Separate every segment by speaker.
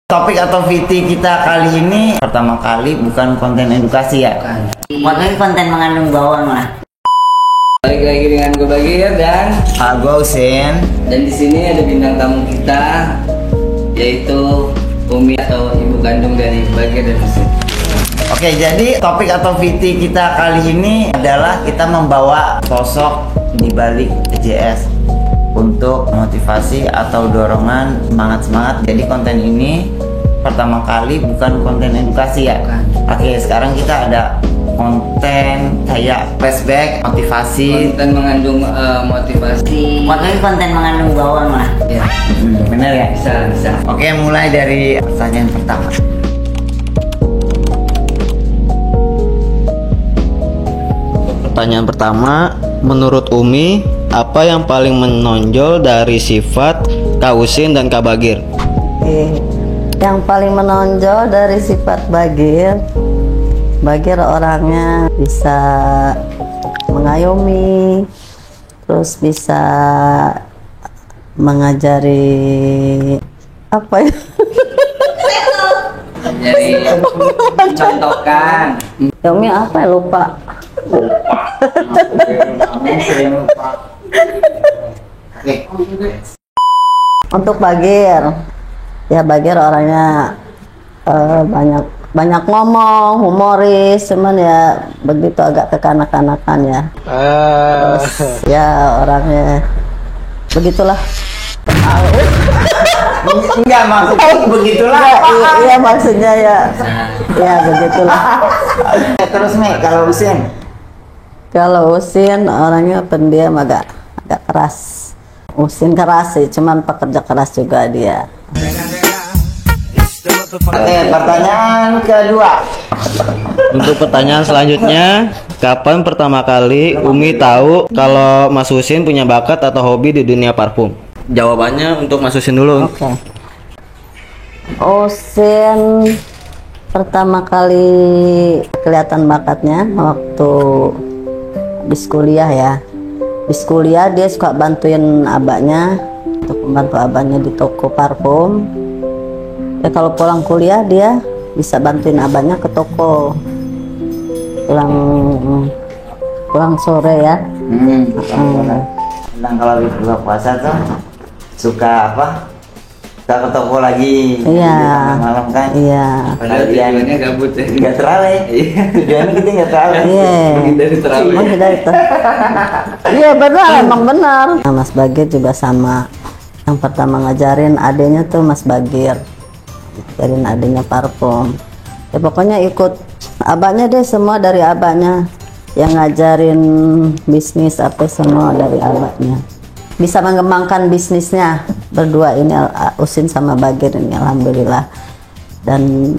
Speaker 1: Topik atau VT kita kali ini pertama kali bukan konten edukasi ya.
Speaker 2: Bukan konten mengandung bawang lah.
Speaker 3: Balik lagi dengan gue Bagir dan
Speaker 1: Gue Usin.
Speaker 3: di sini ada bintang tamu kita yaitu Umi atau ibu kandung dari Bagir dan Usin.
Speaker 1: Oke, jadi topik atau VT kita kali ini adalah kita membawa sosok di balik EJS untuk motivasi atau dorongan semangat. Jadi konten ini pertama kali bukan konten edukasi ya. Oke, sekarang kita ada konten kayak flashback, motivasi.
Speaker 3: Konten mengandung motivasi.
Speaker 2: Bukan konten mengandung bawang lah.
Speaker 3: Ya,
Speaker 1: Bener ya?
Speaker 3: bisa.
Speaker 1: Oke, mulai dari pertanyaan pertama.
Speaker 4: Pertanyaan pertama, menurut Umi, apa yang paling menonjol dari sifat Kak Usin dan Kak Bagir?
Speaker 5: Yang paling menonjol dari sifat Bagir orangnya bisa mengayomi, terus bisa mengajari apa ya?
Speaker 3: Jadi contohkan.
Speaker 5: Ya Umi apa ya, lupa. Untuk Bagir, ya Bagir orangnya banyak ngomong, humoris, cuman ya begitu agak kekanak-kanakan ya. Terus, ya orangnya begitulah.
Speaker 1: Enggak, maksudnya begitulah.
Speaker 5: Iya maksudnya ya begitulah.
Speaker 1: Terus Mek, kalau Usin?
Speaker 5: Kalau Usin orangnya pendiam, agak keras. Usin keras sih, cuman pekerja keras juga dia.
Speaker 1: Oke, pertanyaan kedua.
Speaker 4: Untuk pertanyaan selanjutnya, kapan pertama kali Umi tahu kalau Mas Usin punya bakat atau hobi di dunia parfum? Jawabannya untuk Mas Usin dulu.
Speaker 5: Oke. Usin pertama kali kelihatan bakatnya waktu habis kuliah ya. Habis kuliah dia suka bantuin abahnya, untuk membantu abahnya di toko parfum. Ya kalau pulang kuliah dia bisa bantuin abahnya ke toko. Pulang sore ya.
Speaker 1: Sedang kalau di bulan puasa tuh suka apa? Suka ke toko lagi.
Speaker 5: Iya.
Speaker 1: Malam kan?
Speaker 5: Iya.
Speaker 3: Padahal tujuannya gabut ya.
Speaker 1: Nggak terawih. Tujuannya kita nggak terawih.
Speaker 5: Iya.
Speaker 3: Dari terawih.
Speaker 5: Iya benar, emang benar. Nah, Mas Bagir juga sama. Yang pertama ngajarin adenya tuh Mas Bagir. Ngajarin adenya parfum. Ya pokoknya ikut abahnya deh, semua dari abahnya. Yang ngajarin bisnis apa semua dari abahnya. Bisa mengembangkan bisnisnya berdua ini, Usin sama Bagir ini, alhamdulillah. Dan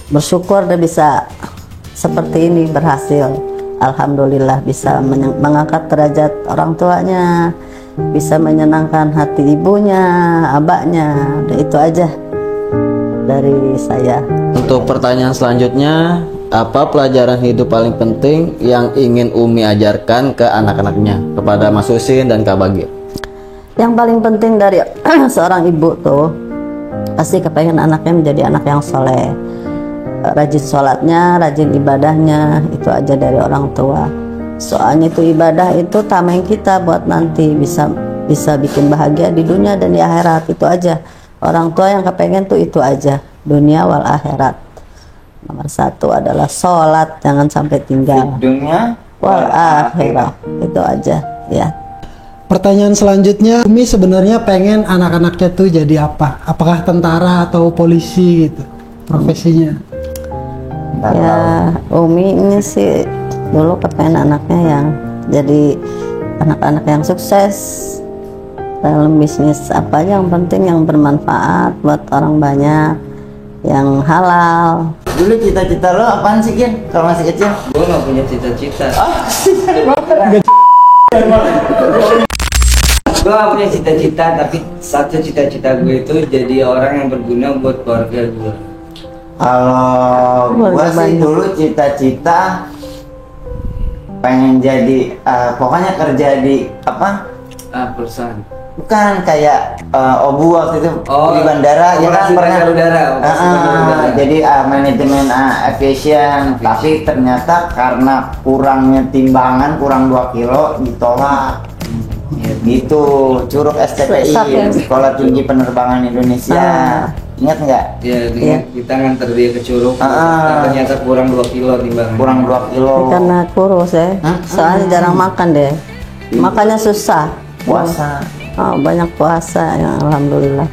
Speaker 5: bersyukur dia bisa seperti ini, berhasil. Alhamdulillah bisa mengangkat derajat orang tuanya, bisa menyenangkan hati ibunya, abahnya. Dan itu aja dari saya.
Speaker 4: Untuk pertanyaan selanjutnya, apa pelajaran hidup paling penting yang ingin Umi ajarkan ke anak-anaknya, kepada Mas Usin dan Kak Bagir?
Speaker 5: Yang paling penting dari seorang ibu tuh pasti kepengen anaknya menjadi anak yang soleh, rajin sholatnya, rajin ibadahnya, itu aja dari orang tua. Soalnya itu ibadah itu tameng kita buat nanti bisa bikin bahagia di dunia dan di akhirat. Itu aja orang tua yang kepengen tuh, itu aja, dunia wal akhirat. Nomor satu adalah sholat, jangan sampai tinggal.
Speaker 1: Dunia
Speaker 5: Wal akhirat, itu aja ya.
Speaker 6: Pertanyaan selanjutnya, Umi sebenarnya pengen anak-anaknya tuh jadi apa? Apakah tentara atau polisi gitu profesinya?
Speaker 5: Ya Umi ini sih dulu kepengen anaknya yang jadi anak-anak yang sukses dalam bisnis apa aja, yang penting yang bermanfaat buat orang banyak, yang halal.
Speaker 1: Dulu cita-cita lo apaan sih, Kin? Kalau masih kecil?
Speaker 3: Gue nggak punya cita-cita. Gue gak punya cita-cita, tapi satu cita-cita gue itu jadi orang yang berguna buat keluarga gue.
Speaker 1: Kalau gue sih dulu cita-cita pengen jadi pokoknya kerja di apa?
Speaker 3: Perusahaan.
Speaker 1: Bukan kayak Obu waktu itu di bandara ya kan
Speaker 3: operasi
Speaker 1: pernah.
Speaker 3: bandar udara, operasi bandar udara.
Speaker 1: Jadi manajemen aviation, tapi ternyata karena kurangnya timbangan kurang 2 kilo ditolak. Gitu, Curug STPI, Sekolah Tinggi Penerbangan Indonesia. Ingat nggak?
Speaker 3: Ya, kita nganter dia ke Curug. Ternyata kurang 2 kilo timbangan.
Speaker 1: Kurang 2 kilo.
Speaker 5: Karena kurus ya. Soalnya jarang makan deh. Makannya susah.
Speaker 1: Puasa.
Speaker 5: Oh, banyak puasa ya, alhamdulillah.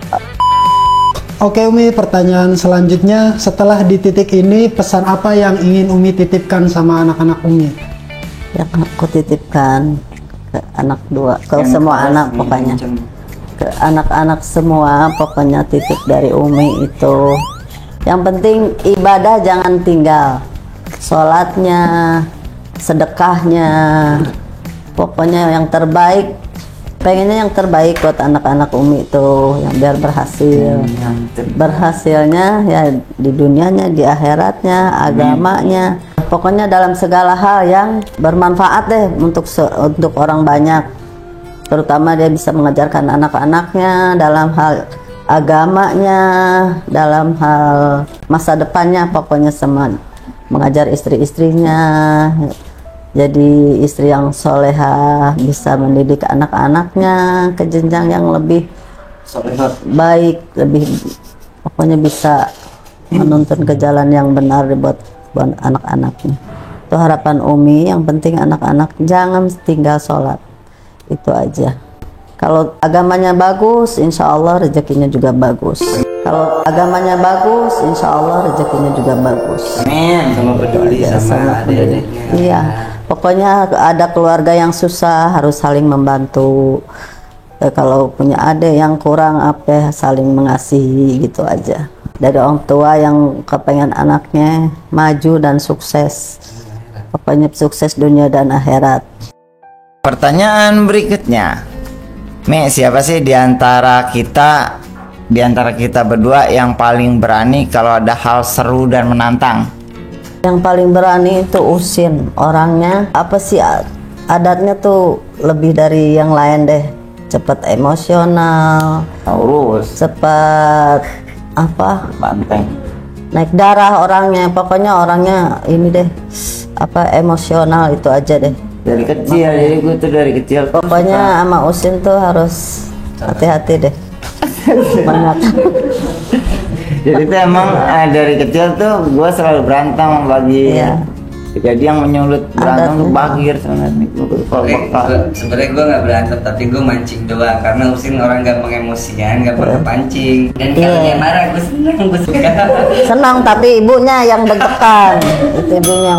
Speaker 6: Oke Umi, pertanyaan selanjutnya, setelah di titik ini pesan apa yang ingin Umi titipkan sama anak-anak Umi?
Speaker 5: Yang aku titipkan ke anak dua, ke semua anak pokoknya. Ke anak-anak semua pokoknya titip dari Umi itu. Yang penting ibadah jangan tinggal. Sholatnya, sedekahnya, pokoknya yang terbaik. Pengennya yang terbaik buat anak-anak Umi itu, yang biar berhasil. Berhasilnya ya di dunianya, di akhiratnya, agamanya. Pokoknya dalam segala hal yang bermanfaat deh untuk orang banyak. Terutama dia bisa mengajarkan anak-anaknya dalam hal agamanya, dalam hal masa depannya, pokoknya sama mengajar istri-istrinya. Jadi istri yang solehah, bisa mendidik anak-anaknya ke jenjang yang lebih baik, lebih pokoknya bisa menuntun ke jalan yang benar buat anak-anaknya. Itu harapan Umi. Yang penting anak-anak jangan tinggal sholat, itu aja. Kalau agamanya bagus, insya Allah rezekinya juga bagus. Kalau agamanya bagus, insya Allah rezekinya juga bagus.
Speaker 1: Amin.
Speaker 3: Sama peduli sama adik-adiknya.
Speaker 5: Iya, pokoknya ada keluarga yang susah harus saling membantu. Kalau punya adik yang kurang apa, saling mengasihi gitu aja. Dari orang tua yang kepengen anaknya maju dan sukses, pokoknya sukses dunia dan akhirat.
Speaker 1: Pertanyaan berikutnya, siapa sih di antara kita berdua yang paling berani kalau ada hal seru dan menantang?
Speaker 5: Yang paling berani itu Usin. Orangnya apa sih, adatnya tuh lebih dari yang lain deh. Cepat emosional,
Speaker 1: Taurus,
Speaker 5: cepat apa,
Speaker 1: banteng.
Speaker 5: naik darah orangnya. Pokoknya orangnya ini deh, apa, emosional itu aja deh.
Speaker 1: Dari kecil, jadi gue tuh dari kecil
Speaker 5: Pokoknya sama Usin tuh harus hati-hati deh. Banyak.
Speaker 1: jadi tuh emang dari kecil tuh gue selalu berantem sama Bagir.
Speaker 5: Iya.
Speaker 1: Jadi yang menyulut berantem tuh
Speaker 5: Adatnya.
Speaker 1: Bagir sebenarnya.
Speaker 3: Sebenarnya gue nggak berantem, tapi gue mancing doang. Karena Usin orang gampang emosian, gampang kepancing. Dan kalau
Speaker 5: Iya.
Speaker 3: dia marah, gue seneng, gue suka.
Speaker 5: Senang, tapi ibunya yang deg-degan. Itu ibunya.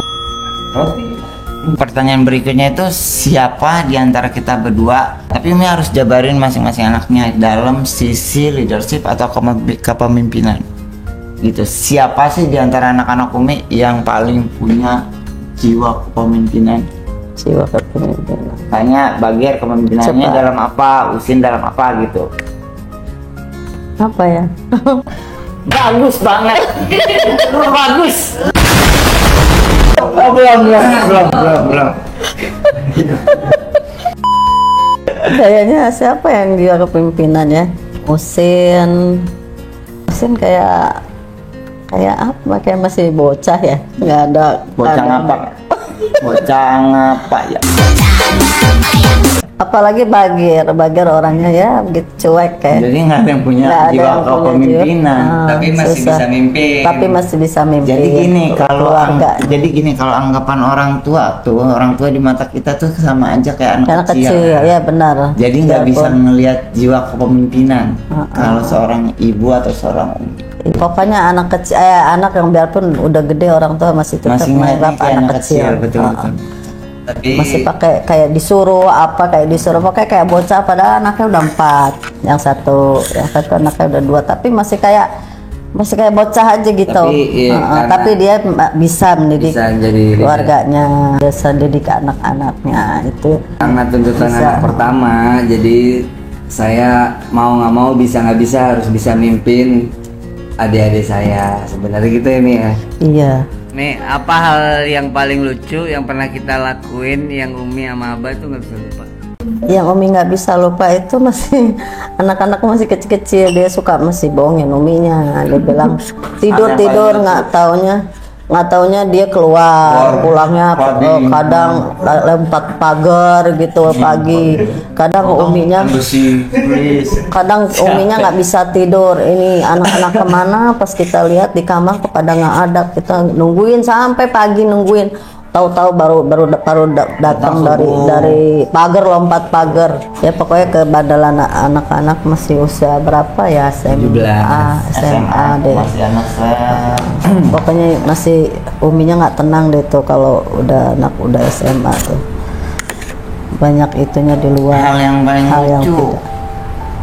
Speaker 1: Pertanyaan berikutnya itu, siapa di antara kita berdua, tapi Umi harus jabarin masing-masing anaknya dalam sisi leadership atau kepemimpinan gitu. Siapa sih di antara anak-anak Umi yang paling punya jiwa kepemimpinan?
Speaker 5: Jiwa kepemimpinan.
Speaker 1: Tanya Bagir kepemimpinannya
Speaker 5: Coba.
Speaker 1: dalam apa, Usin dalam apa gitu.
Speaker 5: Apa ya?
Speaker 1: Bagus banget. Bagus. Oh, belum.
Speaker 5: Kayaknya siapa yang dia kepemimpinan ya? Usin kayak apa? Kayak masih bocah ya? Nggak ada.
Speaker 1: Bocah ngapa? Bocah ngapa ya?
Speaker 5: Apalagi Bagir orangnya ya begitu cuek kayak.
Speaker 1: Jadi nggak ada yang punya
Speaker 5: Nggak ada
Speaker 1: jiwa
Speaker 5: yang punya
Speaker 1: kepemimpinan.
Speaker 5: jiwa.
Speaker 3: Tapi masih
Speaker 5: Susah.
Speaker 3: bisa mimpi.
Speaker 5: Tapi masih bisa mimpi.
Speaker 1: Jadi gini,
Speaker 5: keluarga.
Speaker 1: kalau anggapan orang tua di mata kita tuh sama aja kayak anak
Speaker 5: Anak kecil, ya benar.
Speaker 1: Jadi nggak bisa
Speaker 5: Biarpun.
Speaker 1: ngelihat jiwa kepemimpinan kalau seorang ibu atau seorang
Speaker 5: Pokoknya anak kecil, anak yang biarpun udah gede orang tua masih tetap
Speaker 1: masih
Speaker 5: menganggap
Speaker 1: kayak
Speaker 5: anak kecil.
Speaker 1: betul.
Speaker 3: Tapi
Speaker 5: Masih pakai kayak disuruh kayak bocah, padahal anaknya udah 4, yang satu anaknya udah 2, tapi masih kayak bocah aja gitu.
Speaker 3: Tapi, iya, karena
Speaker 5: tapi dia bisa mendidik
Speaker 3: bisa jadi
Speaker 5: keluarganya, bisa mendidik anak-anaknya itu.
Speaker 3: karena tuntutan
Speaker 5: Bisa.
Speaker 3: anak pertama, jadi saya mau nggak mau, bisa nggak bisa harus bisa mimpin adik-adik saya. Sebenarnya gitu ya Mi ya.
Speaker 5: Iya.
Speaker 3: Mi, apa hal yang paling lucu yang pernah kita lakuin yang Umi sama Abah tuh nggak bisa lupa?
Speaker 5: Yang Umi nggak bisa lupa itu masih anak-anak masih kecil-kecil, dia suka masih bohongin Uminya. Dia bilang tidur nggak taunya dia keluar pulangnya kadang lompat pagar gitu pagi. Kadang Uminya nggak bisa tidur. Ini anak-anak kemana? Pas kita lihat di kamar pada nggak ada, kita nungguin sampai pagi nungguin. Tahu-tahu baru datang dari pagar, lompat pagar. Ya pokoknya kebadalan anak-anak masih usia berapa ya, SMA deh.
Speaker 1: Masih anak saya.
Speaker 5: Pokoknya masih Uminya nggak tenang deh tuh kalau udah SMA tuh. Banyak itunya di luar.
Speaker 1: Hal yang paling lucu.
Speaker 5: tidak.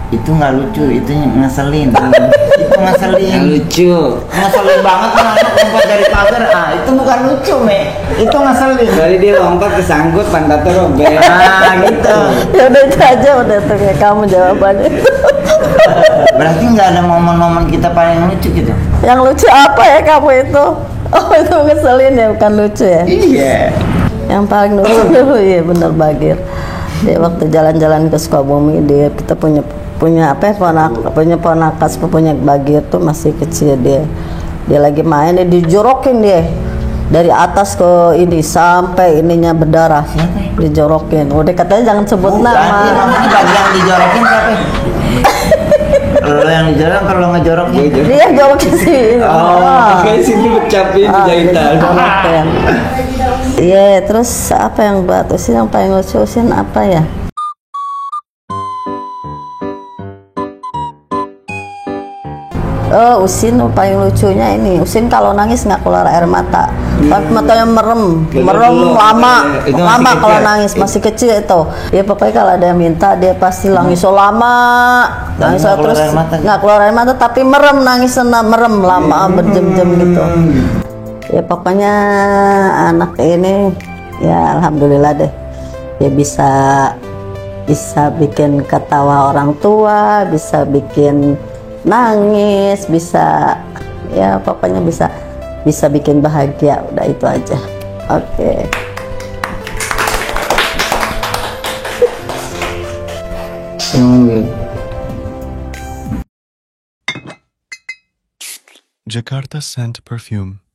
Speaker 1: Itu nggak lucu, itu ngeselin. Itu ngeselin.
Speaker 3: Yang lucu.
Speaker 1: Ngeselin banget kan anak lompat dari pagar. Itu bukan lucu, Me. Itu ngeselin.
Speaker 3: Dari dia lompat kesangkut pantatnya robek.
Speaker 1: Gitu.
Speaker 5: Ya udah itu aja udah tuh kayak kamu jawabannya.
Speaker 1: Berarti nggak ada momen-momen kita paling lucu gitu.
Speaker 5: Yang lucu apa ya kamu itu? Oh itu ngeselin ya, bukan lucu ya?
Speaker 1: Iya.
Speaker 5: Yang paling lucu dulu ya bener Bagir. Dia waktu jalan-jalan ke Sukabumi, kita punya ponakan punya Bagir tuh masih kecil, dia lagi main, dia dijorokin dia dari atas ke ini sampai ininya berdarah, dijorokin. Udah katanya jangan sebut nama.
Speaker 1: Bagi yang dijorokin siapa? Lo yang dijorok, kalau ngejorokin
Speaker 5: Dia jorokin sih.
Speaker 3: Kayak sini bercapin jahitan.
Speaker 5: Iya, terus apa yang buat Usin yang paling lucu Usin apa ya? Oh, Usin paling lucunya ini. Usin kalau nangis nggak keluar air mata. Matanya merem lama kalau nangis, masih kecil itu. Ya pokoknya kalau ada yang minta dia pasti nangis lama, nangis terus nggak keluar air mata tapi merem, nangis merem lama berjam-jam gitu. Ya pokoknya anak ini ya alhamdulillah deh, ya bisa bikin ketawa orang tua, bisa bikin nangis, bisa ya pokoknya bisa bikin bahagia, udah itu aja. Oke.
Speaker 7: Jakarta Scent Perfume.